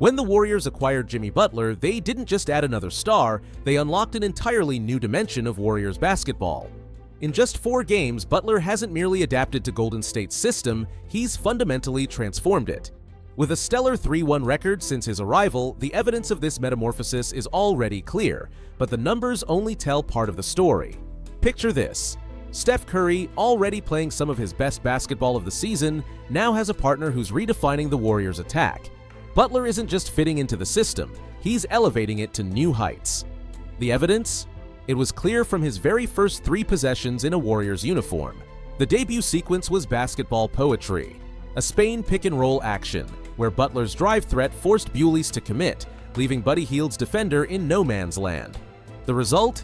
When the Warriors acquired Jimmy Butler, they didn't just add another star, they unlocked an entirely new dimension of Warriors basketball. In just 4 games, Butler hasn't merely adapted to Golden State's system, he's fundamentally transformed it. With a stellar 3-1 record since his arrival, the evidence of this metamorphosis is already clear, but the numbers only tell part of the story. Picture this. Steph Curry, already playing some of his best basketball of the season, now has a partner who's redefining the Warriors' attack. Butler isn't just fitting into the system, he's elevating it to new heights. The evidence? It was clear from his very first 3 possessions in a Warriors uniform. The debut sequence was basketball poetry, a Spain pick-and-roll action, where Butler's drive threat forced Bulis to commit, leaving Buddy Hield's defender in no man's land. The result?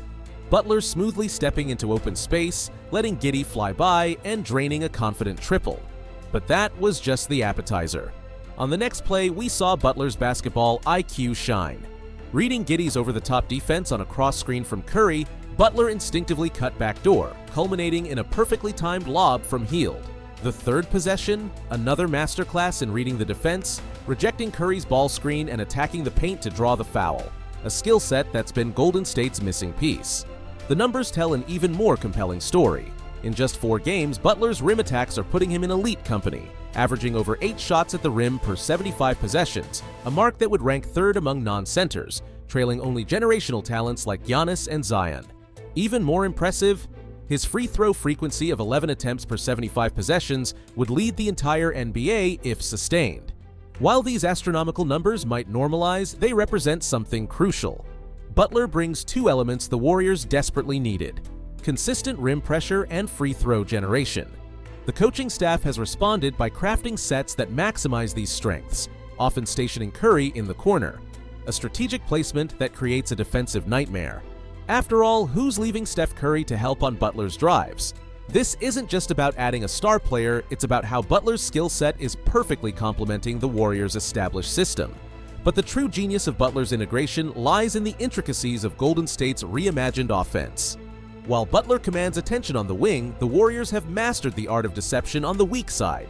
Butler smoothly stepping into open space, letting Giddey fly by, and draining a confident triple. But that was just the appetizer. On the next play, we saw Butler's basketball IQ shine. Reading Giddey's over-the-top defense on a cross screen from Curry, Butler instinctively cut backdoor, culminating in a perfectly timed lob from Hield. The 3rd possession, another masterclass in reading the defense, rejecting Curry's ball screen and attacking the paint to draw the foul, a skill set that's been Golden State's missing piece. The numbers tell an even more compelling story. In just 4 games, Butler's rim attacks are putting him in elite company, averaging over 8 shots at the rim per 75 possessions, a mark that would rank 3rd among non-centers, trailing only generational talents like Giannis and Zion. Even more impressive, his free throw frequency of 11 attempts per 75 possessions would lead the entire NBA if sustained. While these astronomical numbers might normalize, they represent something crucial. Butler brings 2 elements the Warriors desperately needed: consistent rim pressure and free throw generation. The coaching staff has responded by crafting sets that maximize these strengths, often stationing Curry in the corner, a strategic placement that creates a defensive nightmare. After all, who's leaving Steph Curry to help on Butler's drives? This isn't just about adding a star player, it's about how Butler's skill set is perfectly complementing the Warriors' established system. But the true genius of Butler's integration lies in the intricacies of Golden State's reimagined offense. While Butler commands attention on the wing, the Warriors have mastered the art of deception on the weak side.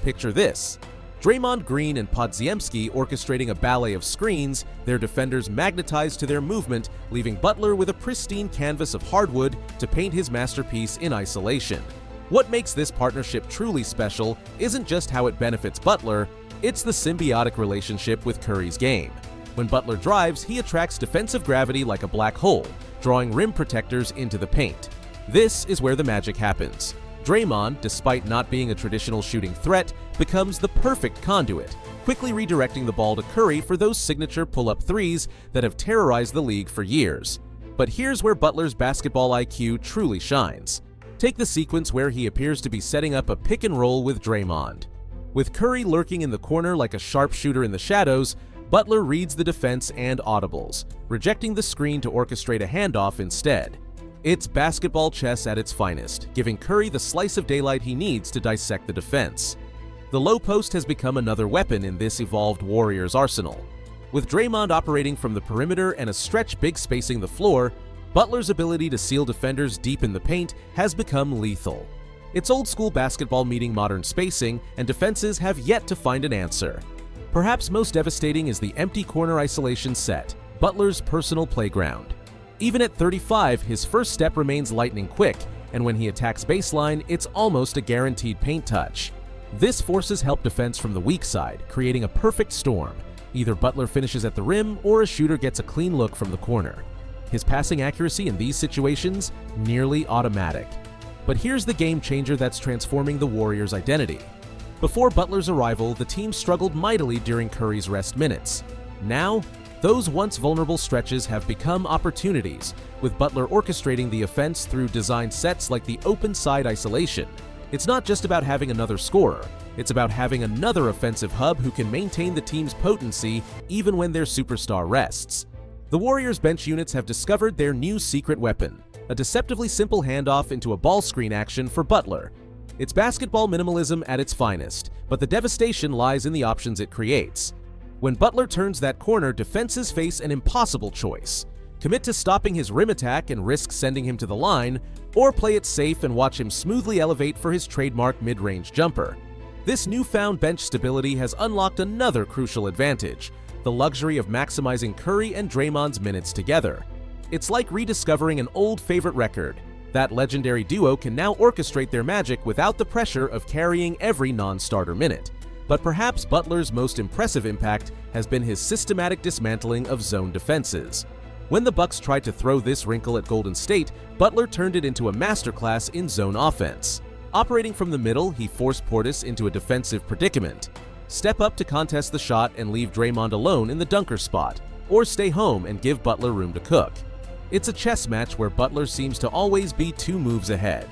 Picture this. Draymond Green and Podziemski orchestrating a ballet of screens, their defenders magnetized to their movement, leaving Butler with a pristine canvas of hardwood to paint his masterpiece in isolation. What makes this partnership truly special isn't just how it benefits Butler, it's the symbiotic relationship with Curry's game. When Butler drives, he attracts defensive gravity like a black hole, drawing rim protectors into the paint. This is where the magic happens. Draymond, despite not being a traditional shooting threat, becomes the perfect conduit, quickly redirecting the ball to Curry for those signature pull-up threes that have terrorized the league for years. But here's where Butler's basketball IQ truly shines. Take the sequence where he appears to be setting up a pick and roll with Draymond. With Curry lurking in the corner like a sharpshooter in the shadows, Butler reads the defense and audibles, rejecting the screen to orchestrate a handoff instead. It's basketball chess at its finest, giving Curry the slice of daylight he needs to dissect the defense. The low post has become another weapon in this evolved Warriors arsenal. With Draymond operating from the perimeter and a stretch big spacing the floor, Butler's ability to seal defenders deep in the paint has become lethal. It's old-school basketball meeting modern spacing, and defenses have yet to find an answer. Perhaps most devastating is the empty corner isolation set, Butler's personal playground. Even at 35, his first step remains lightning quick, and when he attacks baseline, it's almost a guaranteed paint touch. This forces help defense from the weak side, creating a perfect storm. Either Butler finishes at the rim, or a shooter gets a clean look from the corner. His passing accuracy in these situations, nearly automatic. But here's the game changer that's transforming the Warriors' identity. Before Butler's arrival, the team struggled mightily during Curry's rest minutes. Now, those once vulnerable stretches have become opportunities, with Butler orchestrating the offense through design sets like the open side isolation. It's not just about having another scorer, it's about having another offensive hub who can maintain the team's potency even when their superstar rests. The Warriors' bench units have discovered their new secret weapon, a deceptively simple handoff into a ball screen action for Butler. It's basketball minimalism at its finest, but the devastation lies in the options it creates. When Butler turns that corner, defenses face an impossible choice. Commit to stopping his rim attack and risk sending him to the line, or play it safe and watch him smoothly elevate for his trademark mid-range jumper. This newfound bench stability has unlocked another crucial advantage. the luxury of maximizing Curry and Draymond's minutes together. It's like rediscovering an old favorite record. That legendary duo can now orchestrate their magic without the pressure of carrying every non-starter minute. But perhaps Butler's most impressive impact has been his systematic dismantling of zone defenses. When the Bucks tried to throw this wrinkle at Golden State, Butler turned it into a masterclass in zone offense. Operating from the middle, he forced Portis into a defensive predicament. Step up to contest the shot and leave Draymond alone in the dunker spot, or stay home and give Butler room to cook. It's a chess match where Butler seems to always be 2 moves ahead.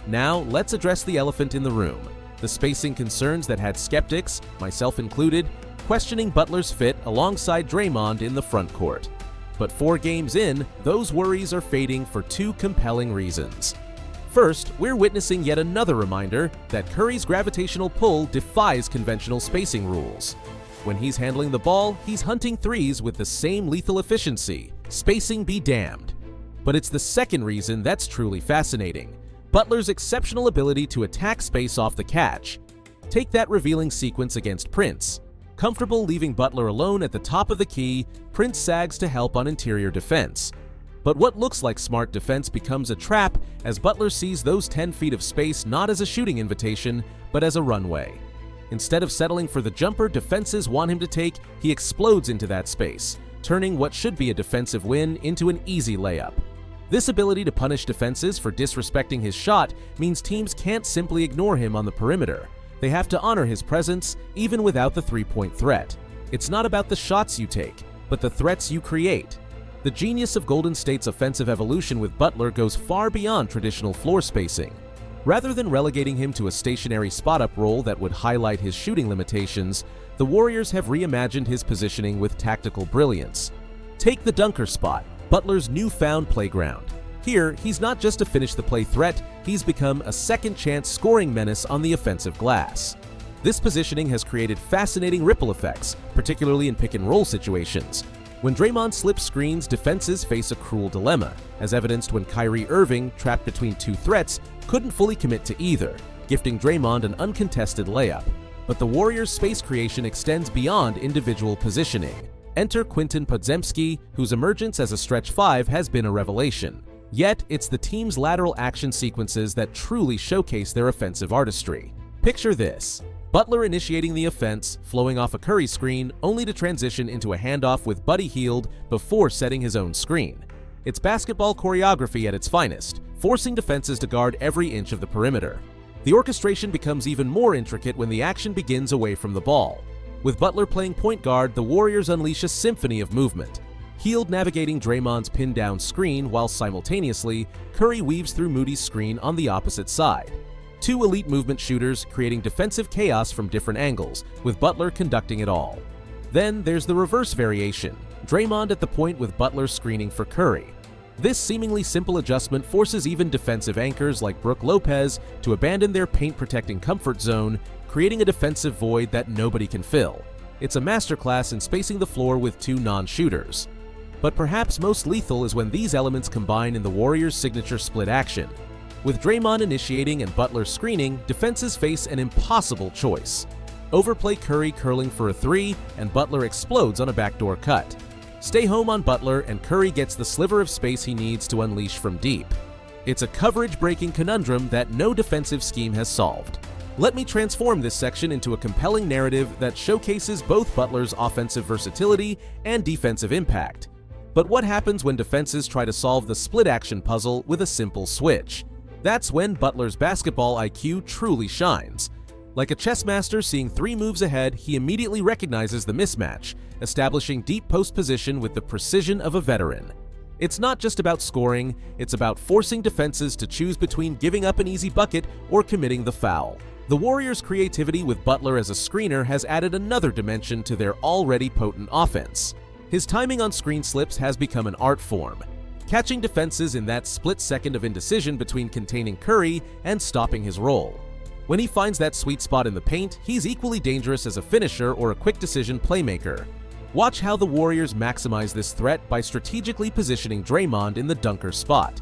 Now, let's address the elephant in the room, the spacing concerns that had skeptics, myself included, questioning Butler's fit alongside Draymond in the front court. But 4 games in, those worries are fading for 2 compelling reasons. First, we're witnessing yet another reminder that Curry's gravitational pull defies conventional spacing rules. When he's handling the ball, he's hunting threes with the same lethal efficiency, spacing be damned. But it's the second reason that's truly fascinating: Butler's exceptional ability to attack space off the catch. Take that revealing sequence against Prince. Comfortable leaving Butler alone at the top of the key, Prince sags to help on interior defense. But what looks like smart defense becomes a trap as Butler sees those 10 feet of space not as a shooting invitation, but as a runway. Instead of settling for the jumper defenses want him to take, he explodes into that space, turning what should be a defensive win into an easy layup. This ability to punish defenses for disrespecting his shot means teams can't simply ignore him on the perimeter. They have to honor his presence even without the three-point threat. It's not about the shots you take, but the threats you create. The genius of Golden State's offensive evolution with Butler goes far beyond traditional floor spacing. Rather than relegating him to a stationary spot-up role that would highlight his shooting limitations, the Warriors have reimagined his positioning with tactical brilliance. Take the dunker spot, Butler's newfound playground. Here, he's not just a finish-the-play threat, he's become a second-chance scoring menace on the offensive glass. This positioning has created fascinating ripple effects, particularly in pick-and-roll situations. When Draymond slips screens, defenses face a cruel dilemma, as evidenced when Kyrie Irving, trapped between 2 threats, couldn't fully commit to either, gifting Draymond an uncontested layup. But the Warriors' space creation extends beyond individual positioning. Enter Quinton Podziemski, whose emergence as a stretch 5 has been a revelation. Yet, it's the team's lateral action sequences that truly showcase their offensive artistry. Picture this: Butler initiating the offense, flowing off a Curry screen, only to transition into a handoff with Buddy Hield before setting his own screen. It's basketball choreography at its finest, forcing defenses to guard every inch of the perimeter. The orchestration becomes even more intricate when the action begins away from the ball. With Butler playing point guard, the Warriors unleash a symphony of movement. Hield navigating Draymond's pin-down screen while simultaneously, Curry weaves through Moody's screen on the opposite side. 2 elite movement shooters creating defensive chaos from different angles, with Butler conducting it all. Then there's the reverse variation, Draymond at the point with Butler screening for Curry. This seemingly simple adjustment forces even defensive anchors like Brook Lopez to abandon their paint-protecting comfort zone, creating a defensive void that nobody can fill. It's a masterclass in spacing the floor with 2 non-shooters. But perhaps most lethal is when these elements combine in the Warriors' signature split action. With Draymond initiating and Butler screening, defenses face an impossible choice. Overplay Curry curling for a 3, and Butler explodes on a backdoor cut. Stay home on Butler, and Curry gets the sliver of space he needs to unleash from deep. It's a coverage-breaking conundrum that no defensive scheme has solved. Let me transform this section into a compelling narrative that showcases both Butler's offensive versatility and defensive impact. But what happens when defenses try to solve the split-action puzzle with a simple switch? That's when Butler's basketball IQ truly shines. Like a chess master seeing 3 moves ahead, he immediately recognizes the mismatch, establishing deep post position with the precision of a veteran. It's not just about scoring, it's about forcing defenses to choose between giving up an easy bucket or committing the foul. The Warriors' creativity with Butler as a screener has added another dimension to their already potent offense. His timing on screen slips has become an art form, catching defenses in that split second of indecision between containing Curry and stopping his roll. When he finds that sweet spot in the paint, he's equally dangerous as a finisher or a quick decision playmaker. Watch how the Warriors maximize this threat by strategically positioning Draymond in the dunker spot.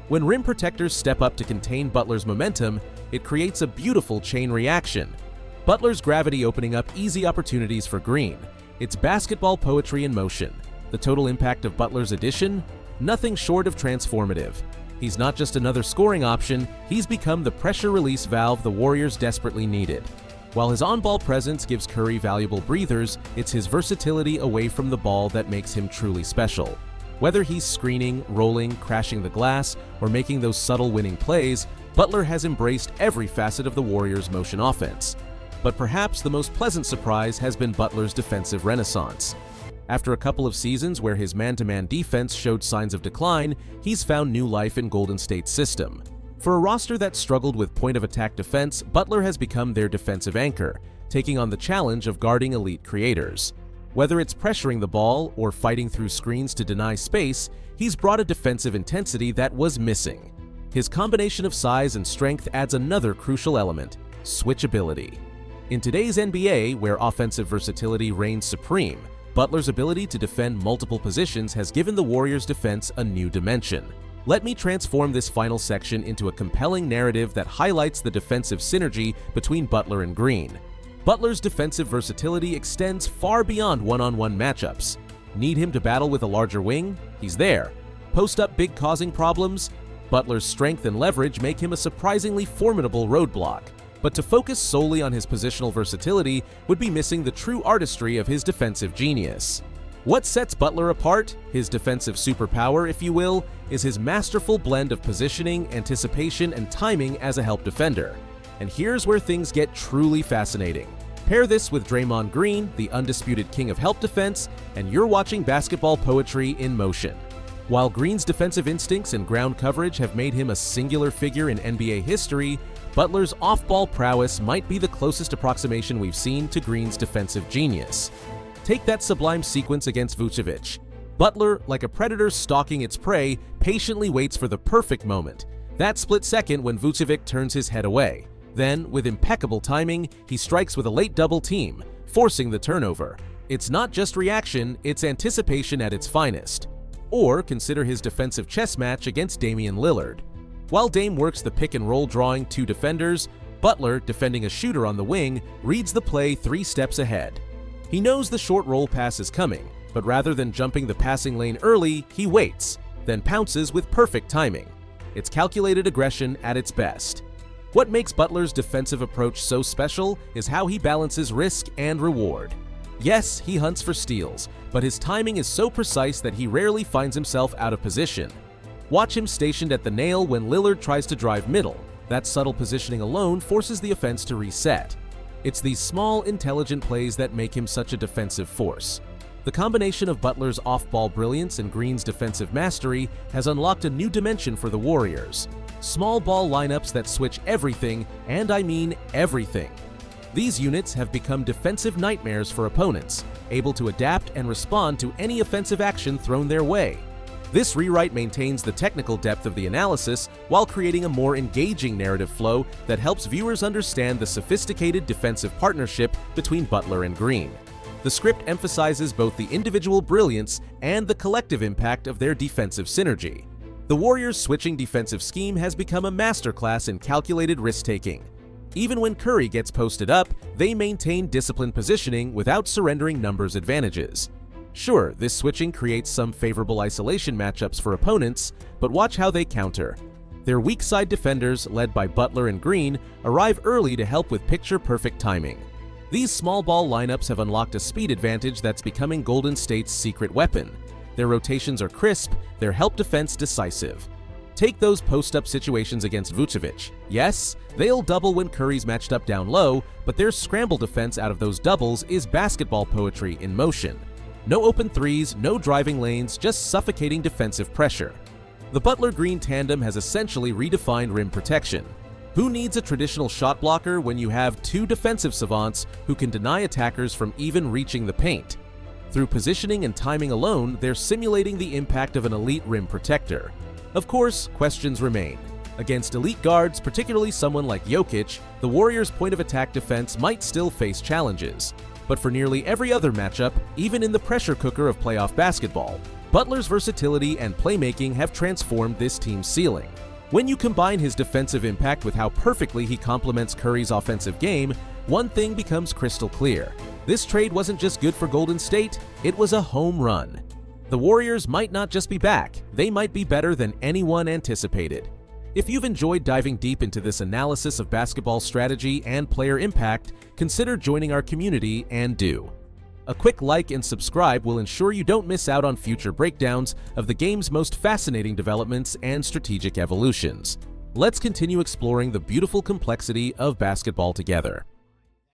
When rim protectors step up to contain Butler's momentum, it creates a beautiful chain reaction. Butler's gravity opening up easy opportunities for Green. It's basketball poetry in motion. The total impact of Butler's addition? Nothing short of transformative. He's not just another scoring option, he's become the pressure release valve the Warriors desperately needed. While his on-ball presence gives Curry valuable breathers, it's his versatility away from the ball that makes him truly special. Whether he's screening, rolling, crashing the glass, or making those subtle winning plays, Butler has embraced every facet of the Warriors' motion offense. But perhaps the most pleasant surprise has been Butler's defensive renaissance. After a couple of seasons where his man-to-man defense showed signs of decline, he's found new life in Golden State's system. For a roster that struggled with point-of-attack defense, Butler has become their defensive anchor, taking on the challenge of guarding elite creators. Whether it's pressuring the ball or fighting through screens to deny space, he's brought a defensive intensity that was missing. His combination of size and strength adds another crucial element: switchability. In today's NBA, where offensive versatility reigns supreme, Butler's ability to defend multiple positions has given the Warriors' defense a new dimension. Let me transform this final section into a compelling narrative that highlights the defensive synergy between Butler and Green. Butler's defensive versatility extends far beyond one-on-one matchups. Need him to battle with a larger wing? He's there. Post up big causing problems? Butler's strength and leverage make him a surprisingly formidable roadblock. But to focus solely on his positional versatility would be missing the true artistry of his defensive genius. What sets Butler apart, his defensive superpower if you will, is his masterful blend of positioning, anticipation, and timing as a help defender. And here's where things get truly fascinating. Pair this with Draymond Green, the undisputed king of help defense, and you're watching basketball poetry in motion. While Green's defensive instincts and ground coverage have made him a singular figure in NBA history, Butler's off-ball prowess might be the closest approximation we've seen to Green's defensive genius. Take that sublime sequence against Vucevic. Butler, like a predator stalking its prey, patiently waits for the perfect moment. That split second when Vucevic turns his head away. Then, with impeccable timing, he strikes with a late double team, forcing the turnover. It's not just reaction, it's anticipation at its finest. Or consider his defensive chess match against Damian Lillard. While Dame works the pick-and-roll drawing two defenders, Butler, defending a shooter on the wing, reads the play 3 steps ahead. He knows the short roll pass is coming, but rather than jumping the passing lane early, he waits, then pounces with perfect timing. It's calculated aggression at its best. What makes Butler's defensive approach so special is how he balances risk and reward. Yes, he hunts for steals, but his timing is so precise that he rarely finds himself out of position. Watch him stationed at the nail when Lillard tries to drive middle. That subtle positioning alone forces the offense to reset. It's these small, intelligent plays that make him such a defensive force. The combination of Butler's off-ball brilliance and Green's defensive mastery has unlocked a new dimension for the Warriors. Small ball lineups that switch everything, and I mean everything. These units have become defensive nightmares for opponents, able to adapt and respond to any offensive action thrown their way. This rewrite maintains the technical depth of the analysis while creating a more engaging narrative flow that helps viewers understand the sophisticated defensive partnership between Butler and Green. The script emphasizes both the individual brilliance and the collective impact of their defensive synergy. The Warriors' switching defensive scheme has become a masterclass in calculated risk-taking. Even when Curry gets posted up, they maintain disciplined positioning without surrendering numbers advantages. Sure, this switching creates some favorable isolation matchups for opponents, but watch how they counter. Their weak side defenders, led by Butler and Green, arrive early to help with picture-perfect timing. These small ball lineups have unlocked a speed advantage that's becoming Golden State's secret weapon. Their rotations are crisp, their help defense decisive. Take those post-up situations against Vucevic. Yes, they'll double when Curry's matched up down low, but their scramble defense out of those doubles is basketball poetry in motion. No open threes, no driving lanes, just suffocating defensive pressure. The Butler-Green tandem has essentially redefined rim protection. Who needs a traditional shot blocker when you have two defensive savants who can deny attackers from even reaching the paint? Through positioning and timing alone, they're simulating the impact of an elite rim protector. Of course, questions remain. Against elite guards, particularly someone like Jokic, the Warriors' point-of-attack defense might still face challenges. But for nearly every other matchup, even in the pressure cooker of playoff basketball, Butler's versatility and playmaking have transformed this team's ceiling. When you combine his defensive impact with how perfectly he complements Curry's offensive game, one thing becomes crystal clear. This trade wasn't just good for Golden State, it was a home run. The Warriors might not just be back, they might be better than anyone anticipated. If you've enjoyed diving deep into this analysis of basketball strategy and player impact, consider joining our community and do. A quick like and subscribe will ensure you don't miss out on future breakdowns of the game's most fascinating developments and strategic evolutions. Let's continue exploring the beautiful complexity of basketball together.